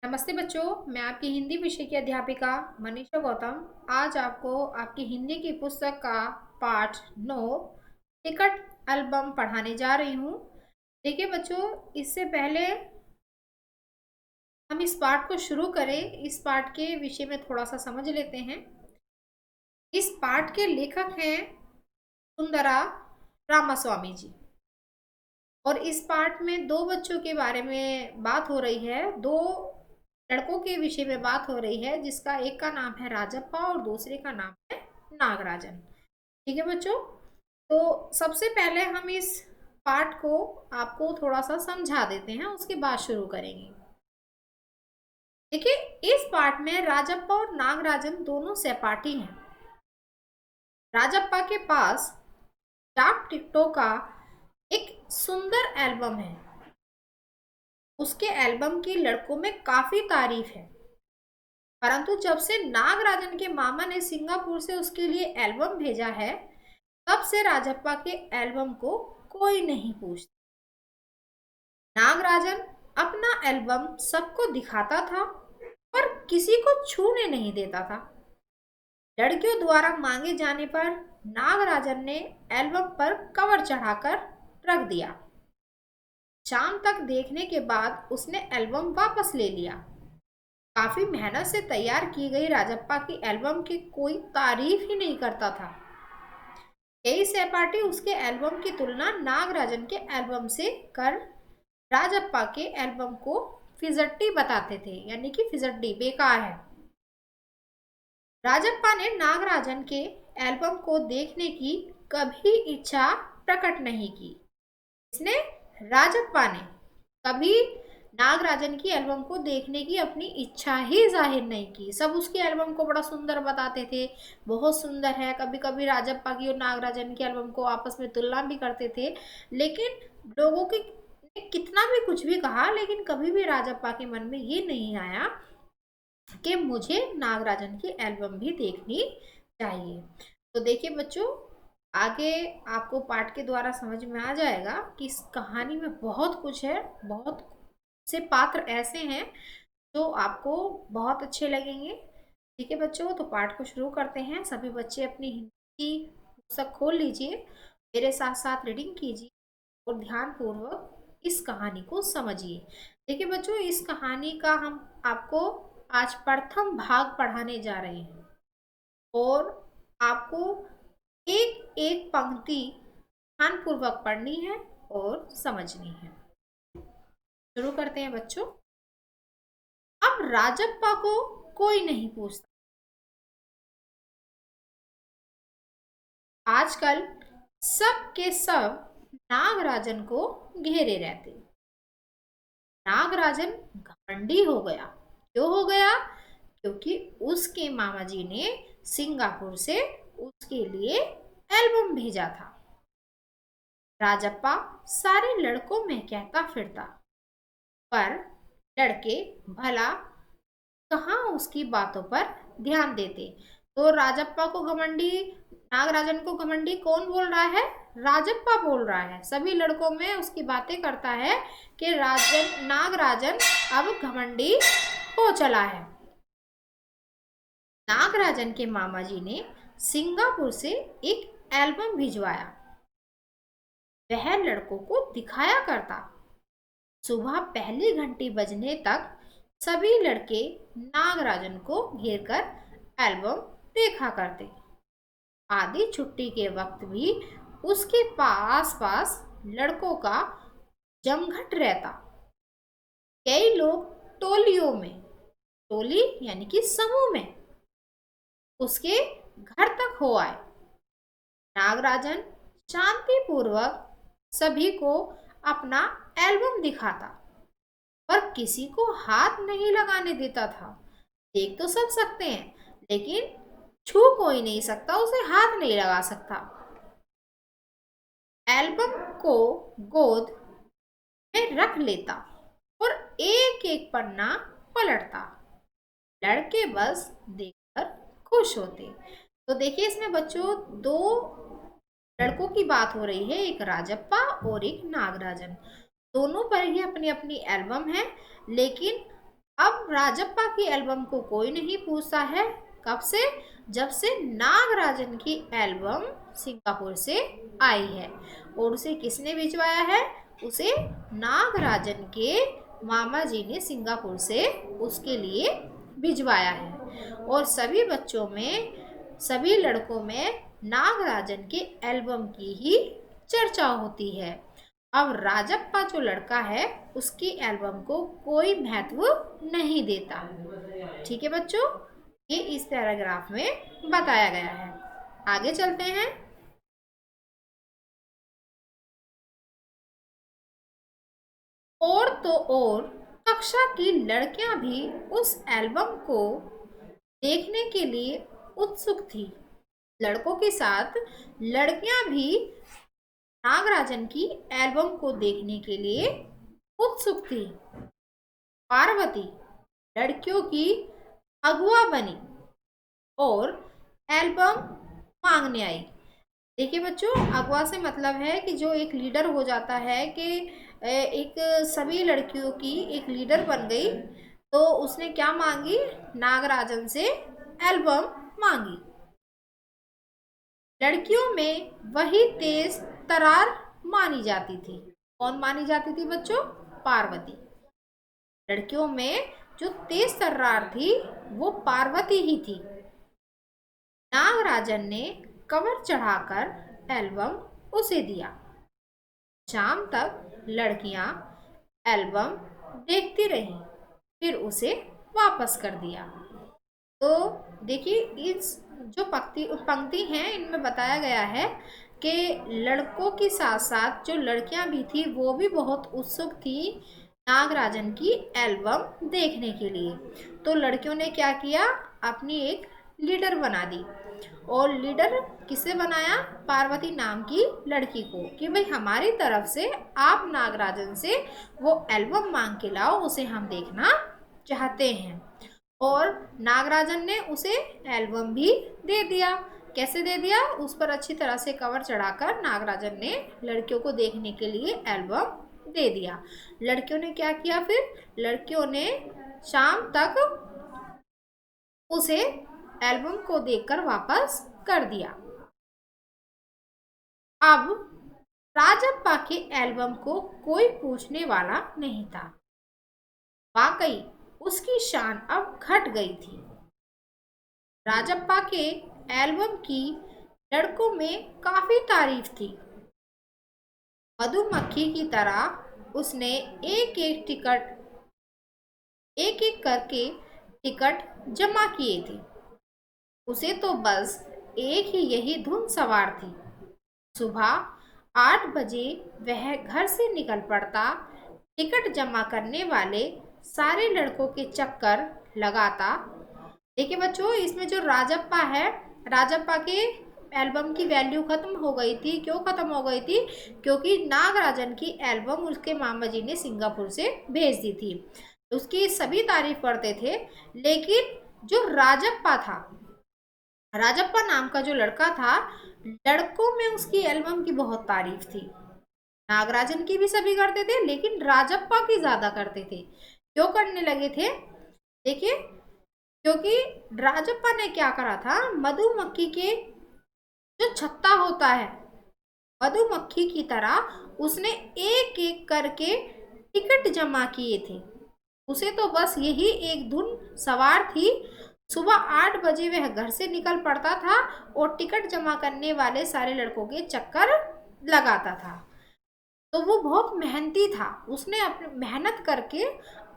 नमस्ते बच्चों, मैं आपकी हिंदी विषय की अध्यापिका मनीषा गौतम आज आपको आपकी हिंदी की पुस्तक का पाठ 9 टिकट एल्बम पढ़ाने जा रही हूँ। देखिए बच्चों, इससे पहले हम इस पाठ को शुरू करें, इस पाठ के विषय में थोड़ा सा समझ लेते हैं। इस पाठ के लेखक हैं सुंदरा रामास्वामी जी। और इस पाठ में दो बच्चों के बारे में बात हो रही है, दो लड़कों के विषय में बात हो रही है, जिसका एक का नाम है राजप्पा और दूसरे का नाम है नागराजन। ठीक है बच्चों, तो सबसे पहले हम इस पाठ को आपको थोड़ा सा समझा देते हैं, उसके बाद शुरू करेंगे। देखिए, इस पाठ में राजप्पा और नागराजन दोनों सहपाठी हैं। राजप्पा के पास डाक टिकटों का एक सुंदर एल्बम है। उसके एल्बम की लड़कों में काफी तारीफ है, परंतु जब से नागराजन के मामा ने सिंगापुर से उसके लिए एल्बम भेजा है, तब से राजप्पा के एल्बम को कोई नहीं पूछता। नागराजन अपना एल्बम सबको दिखाता था, पर किसी को छूने नहीं देता था। लड़कियों द्वारा मांगे जाने पर नागराजन ने एल्बम पर कवर चढ़ाकर रख दिया। शाम तक देखने के बाद उसने एल्बम वापस ले लिया। काफी मेहनत से तैयार की गई राजप्पा की एल्बम की कोई तारीफ ही नहीं करता था। कई सहपाठी उसके एल्बम की तुलना नागराजन के एल्बम से कर राजप्पा के एल्बम को फिजट्टी बताते थे, यानी कि फिजट्टी बेकार है। राजप्पा ने नागराजन के एल्बम को देखने की कभी इच्छा प्रकट नहीं की। इसने राजप्पा ने कभी नागराजन की एल्बम को देखने की अपनी इच्छा ही जाहिर नहीं की। सब उसकी एल्बम को बड़ा सुंदर बताते थे, बहुत सुंदर है। कभी कभी राजप्पा की और नागराजन की एल्बम को आपस में तुलना भी करते थे, लेकिन लोगों के कितना भी कुछ भी कहा, लेकिन कभी भी राजप्पा के मन में ये नहीं आया कि मुझे नागराजन की एल्बम भी देखनी चाहिए। तो देखिए बच्चों, आगे आपको पाठ के द्वारा समझ में आ जाएगा कि इस कहानी में बहुत कुछ है, बहुत से पात्र ऐसे हैं जो आपको बहुत अच्छे लगेंगे। ठीक है बच्चों, तो पाठ को शुरू करते हैं। सभी बच्चे अपनी हिंदी पुस्तक खोल लीजिए, मेरे साथ साथ रीडिंग कीजिए और ध्यान पूर्वक इस कहानी को समझिए। देखिए बच्चों, इस कहानी का हम आपको आज प्रथम भाग पढ़ाने जा रहे हैं और आपको एक एक पंक्ति ध्यान पूर्वक पढ़नी है और समझनी है। शुरू करते हैं बच्चों। अब राजप्पा को कोई नहीं पूछता। आजकल सब के सब नागराजन को घेरे रहते। नागराजन घमंडी हो गया। क्यों हो गया? क्योंकि उसके मामा जी ने सिंगापुर से उसके लिए एल्बम भेजा था। राजप्पा सारे लड़कों में कहता फिरता, पर लड़के भला कहाँ उसकी बातों पर ध्यान देते। तो राजप्पा को घमंडी, नागराजन को घमंडी कौन बोल रहा है? राजप्पा बोल रहा है। सभी लड़कों में उसकी बातें करता है कि नागराजन अब घमंडी हो चला है। नागराजन के मामा जी ने सिंगापुर से एक एल्बम भिजवाया। वह लड़कों को दिखाया करता। सुबह पहली घंटी बजने तक सभी लड़के नागराजन को घेरकर एल्बम देखा करते। आधी छुट्टी के वक्त भी उसके पास पास लड़कों का जमघट रहता। कई लोग टोलियों में, टोली यानी कि समूह में, उसके घर तक हो आए। नागराजन शांतिपूर्वक सभी को अपना एल्बम दिखाता, पर किसी को हाथ नहीं लगाने देता था। देख तो सब सकते हैं, लेकिन छू कोई नहीं सकता, उसे हाथ नहीं लगा सकता। एल्बम को गोद में रख लेता और एक एक पन्ना पलटता। लड़के बस देखकर खुश होते। तो देखिए, इसमें बच्चों दो लड़कों की बात हो रही है, एक राजप्पा और एक नागराजन। दोनों पर ही अपनी अपनी एल्बम है, लेकिन अब राजप्पा की एल्बम को कोई नहीं पूछता है। कब से? जब से नागराजन की एल्बम सिंगापुर से आई है। और उसे किसने भिजवाया है? उसे नागराजन के मामा जी ने सिंगापुर से उसके लिए भिजवाया है। और सभी बच्चों में, सभी लड़कों में नागराजन के एल्बम की ही चर्चा होती है। अब राजप्पा जो लड़का है उसकी एल्बम को कोई महत्व नहीं देता। ठीक है बच्चों, ये इस पैराग्राफ में बताया गया है। आगे चलते हैं। और तो और कक्षा की लड़कियां भी उस एल्बम को देखने के लिए उत्सुक थी। लड़कों के साथ लड़कियां भी नागराजन की एल्बम को देखने के लिए उत्सुक थी। पार्वती लड़कियों की अगुआ बनी और एल्बम मांगने आई। देखिए बच्चों, अगवा से मतलब है कि जो एक लीडर हो जाता है, कि एक सभी लड़कियों की एक लीडर बन गई। तो उसने क्या मांगी? नागराजन से एल्बम मांगी। लड़कियों में वही तेज तरार मानी जाती थी। कौन मानी जाती थी बच्चों? पार्वती। लड़कियों में जो तेज तर्रार थी वो पार्वती ही थी। नागराजन ने कवर चढ़ाकर एल्बम उसे दिया। शाम तक लड़कियां एल्बम देखती रहीं, फिर उसे वापस कर दिया। तो देखिए, इस जो पंक्ति हैं इनमें बताया गया है कि लड़कों के साथ साथ जो लड़कियां भी थी वो भी बहुत उत्सुक थी नागराजन की एल्बम देखने के लिए। तो लड़कियों ने क्या किया? अपनी एक लीडर बना दी। और लीडर किसे बनाया? पार्वती नाम की लड़की को, कि भाई हमारी तरफ से आप नागराजन से वो एल्बम मांग के लाओ, उसे हम देखना चाहते हैं। और नागराजन ने उसे एल्बम भी दे दिया। कैसे दे दिया? उस पर अच्छी तरह से कवर चढ़ाकर नागराजन ने लड़कियों को देखने के लिए एल्बम दे दिया। लड़कियों ने क्या किया फिर? लड़कियों ने शाम तक उसे एल्बम को देखकर वापस कर दिया। अब राजप्पा के एल्बम को कोई पूछने वाला नहीं था। वाकई उसकी शान अब घट गई थी। राजप्पा के एल्बम की लड़कों में काफी तारीफ थी। मधुमक्खी की तरह उसने एक एक करके टिकट जमा किए थे। उसे तो बस एक ही यही धुन सवार थी। सुबह 8 बजे वह घर से निकल पड़ता। टिकट जमा करने वाले सारे लड़कों के चक्कर लगाता। देखिए बच्चों, इसमें जो राजप्पा है, राजप्पा के एल्बम की वैल्यू खत्म हो गई थी। क्यों खत्म हो गई थी? क्योंकि नागराजन की एल्बम उसके मामा जी ने सिंगापुर से भेज दी थी। उसकी सभी तारीफ करते थे, लेकिन जो राजप्पा था, राजप्पा नाम का जो लड़का था, लड़कों में उसकी एल्बम की बहुत तारीफ थी। नागराजन की भी सभी करते थे, लेकिन राजप्पा की ज्यादा करते थे। क्यों करने लगे थे? देखिए, क्योंकि राजप्पा ने क्या करा था? मधुमक्खी के जो छत्ता होता है, मधुमक्खी की तरह उसने एक एक करके टिकट जमा किए थे। उसे तो बस यही एक धुन सवार थी। सुबह 8 बजे वह घर से निकल पड़ता था और टिकट जमा करने वाले सारे लड़कों के चक्कर लगाता था। तो वो बहुत मेहनती था। उसने अपने मेहनत करके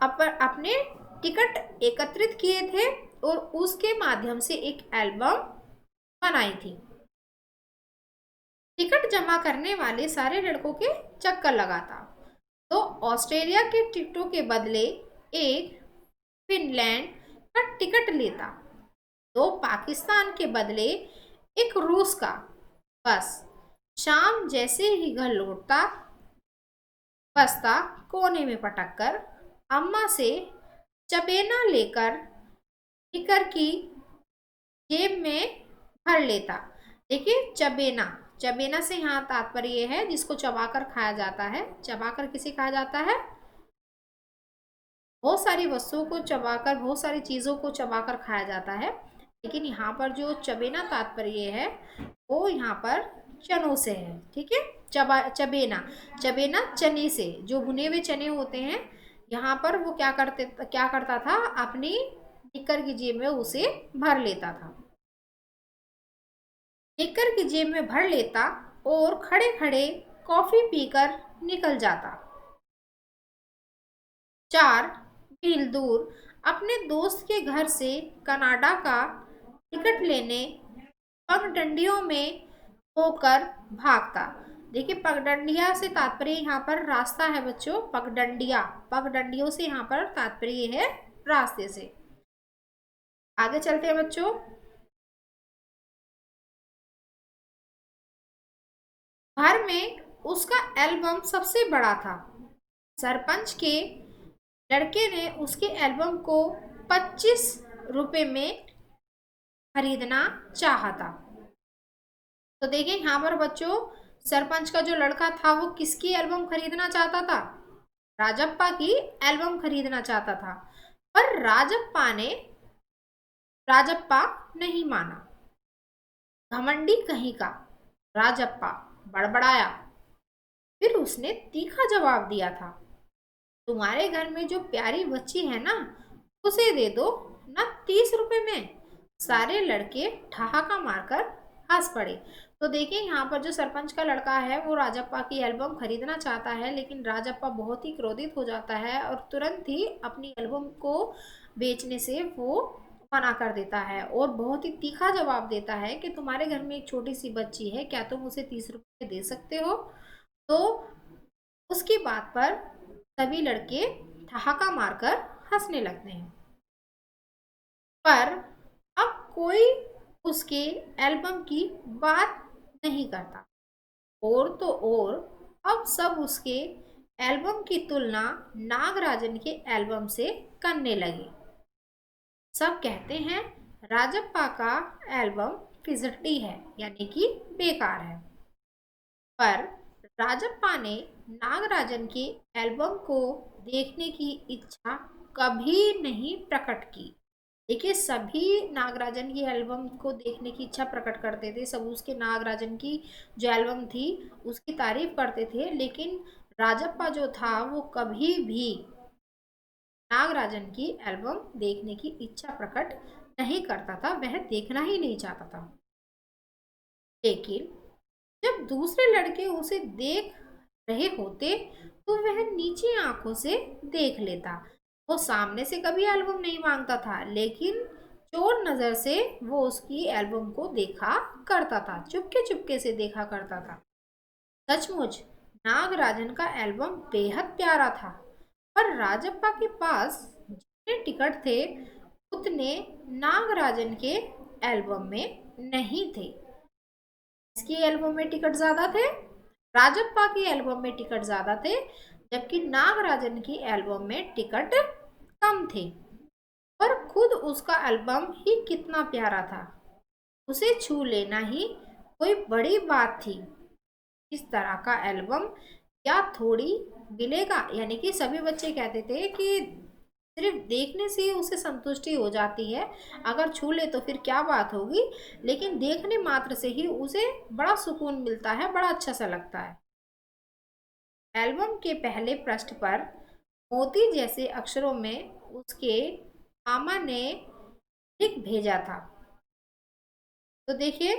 अपने टिकट एकत्रित किए थे और उसके माध्यम से एक एल्बम बनाई थी। टिकट जमा करने वाले सारे लड़कों के चक्कर लगाता। तो ऑस्ट्रेलिया के टिकटों के बदले एक फिनलैंड का टिकट लेता, तो पाकिस्तान के बदले एक रूस का। बस शाम जैसे ही घर लौटता, बस्ता कोने में पटक कर अम्मा से चपेना लेकर निकर की जेब में भर लेता। देखिए, चबेना, चबेना से यहाँ तात्पर्य है जिसको चबाकर खाया जाता है। चबाकर किसे खाया जाता है? बहुत सारी वस्तुओं को चबाकर, बहुत सारी चीज़ों को चबाकर खाया जाता है, लेकिन यहाँ पर जो चबेना तात्पर्य है वो यहाँ पर चनों से है। ठीक है, चबेना, चबेना चने से, जो भुने हुए चने होते हैं, यहाँ पर वो क्या करता था, अपनी निक्कर की जेब में उसे भर लेता था, निक्कर की जेब में भर लेता और खड़े खड़े कॉफी पीकर निकल जाता। 4 मील दूर अपने दोस्त के घर से कनाडा का टिकट लेने पगडंडियों में होकर भागता। देखिए, पगडंडिया से तात्पर्य यहाँ पर रास्ता है बच्चों, पगडंडिया, पगडंडियों से यहाँ पर तात्पर्य है रास्ते से। आगे चलते हैं बच्चों। घर में उसका एल्बम सबसे बड़ा था। सरपंच के लड़के ने उसके एल्बम को 25 रुपए में खरीदना चाहा था। तो देखिए यहाँ पर बच्चों, सरपंच का जो लड़का था वो किसकी एल्बम खरीदना चाहता था, राजप्पा की एल्बम खरीदना चाहता था, पर राजप्पा नहीं माना। घमंडी कहीं का, राजप्पा बड़बड़ाया। फिर उसने तीखा जवाब दिया था, तुम्हारे घर में जो प्यारी बच्ची है ना, उसे दे दो ना 30 रुपए में। सारे लड़के ठहाका मारकर हंस पड़े। तो देखिए यहाँ पर जो सरपंच का लड़का है वो राजप्पा की एल्बम खरीदना चाहता है, लेकिन राजप्पा बहुत ही क्रोधित हो जाता है और तुरंत ही अपनी एल्बम को बेचने से वो मना कर देता है और बहुत ही तीखा जवाब देता है कि तुम्हारे घर में एक छोटी सी बच्ची है, क्या तुम उसे 30 रुपए दे सकते हो। तो उसकी बात पर सभी लड़के ठहाका मारकर हंसने लगते हैं, पर अब कोई उसके एल्बम की बात नहीं करता। और तो और अब सब उसके एल्बम की तुलना नागराजन के एल्बम से करने लगे। सब कहते हैं राजप्पा का एल्बम फिजटी है, यानी कि बेकार है। पर राजप्पा ने नागराजन के एल्बम को देखने की इच्छा कभी नहीं प्रकट की। देखिए, सभी नागराजन की एल्बम को देखने की इच्छा प्रकट करते थे, सब उसके नागराजन की जो एल्बम थी उसकी तारीफ करते थे, लेकिन राजप्पा जो था वो कभी भी नागराजन की एल्बम देखने की इच्छा प्रकट नहीं करता था, वह देखना ही नहीं चाहता था। लेकिन जब दूसरे लड़के उसे देख रहे होते तो वह नीची आंखों से देख लेता। वो सामने से कभी एल्बम नहीं मांगता था, लेकिन चोर नजर से वो उसकी एल्बम को देखा करता था, चुपके चुपके से देखा करता था। सचमुच नागराजन का एल्बम बेहद प्यारा था, पर राजप्पा के पास जितने टिकट थे उतने नागराजन के एल्बम में नहीं थे। इसकी एल्बम में टिकट ज्यादा थे, राजप्पा की एल्बम में टिकट ज्यादा थे, जबकि नागराजन की एल्बम में टिकट कम थे। पर खुद उसका एल्बम ही कितना प्यारा था, उसे छू लेना ही कोई बड़ी बात थी। इस तरह का एल्बम क्या थोड़ी मिलेगा, यानी कि सभी बच्चे कहते थे कि सिर्फ देखने से ही उसे संतुष्टि हो जाती है, अगर छू ले तो फिर क्या बात होगी, लेकिन देखने मात्र से ही उसे बड़ा सुकून मिलता है, बड़ा अच्छा सा लगता है। एल्बम के पहले पृष्ठ पर मोती जैसे अक्षरों में उसके मामा ने लिख भेजा था। तो देखिए,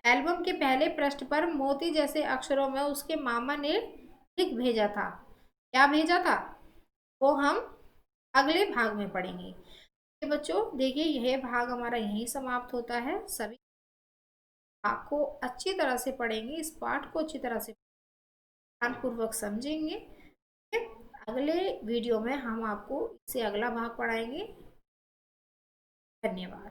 एल्बम के पहले पृष्ठ पर मोती जैसे अक्षरों में उसके मामा ने लिख भेजा था। क्या भेजा था वो हम अगले भाग में पढ़ेंगे। तो बच्चों देखिए, यह भाग हमारा यहीं समाप्त होता है। सभी भाग को अच्छी तरह से पढ़ेंगे, इस पाठ को अच्छी तरह से ध्यानपूर्वक समझेंगे। अगले वीडियो में हम आपको इससे अगला भाग पढ़ाएंगे। धन्यवाद।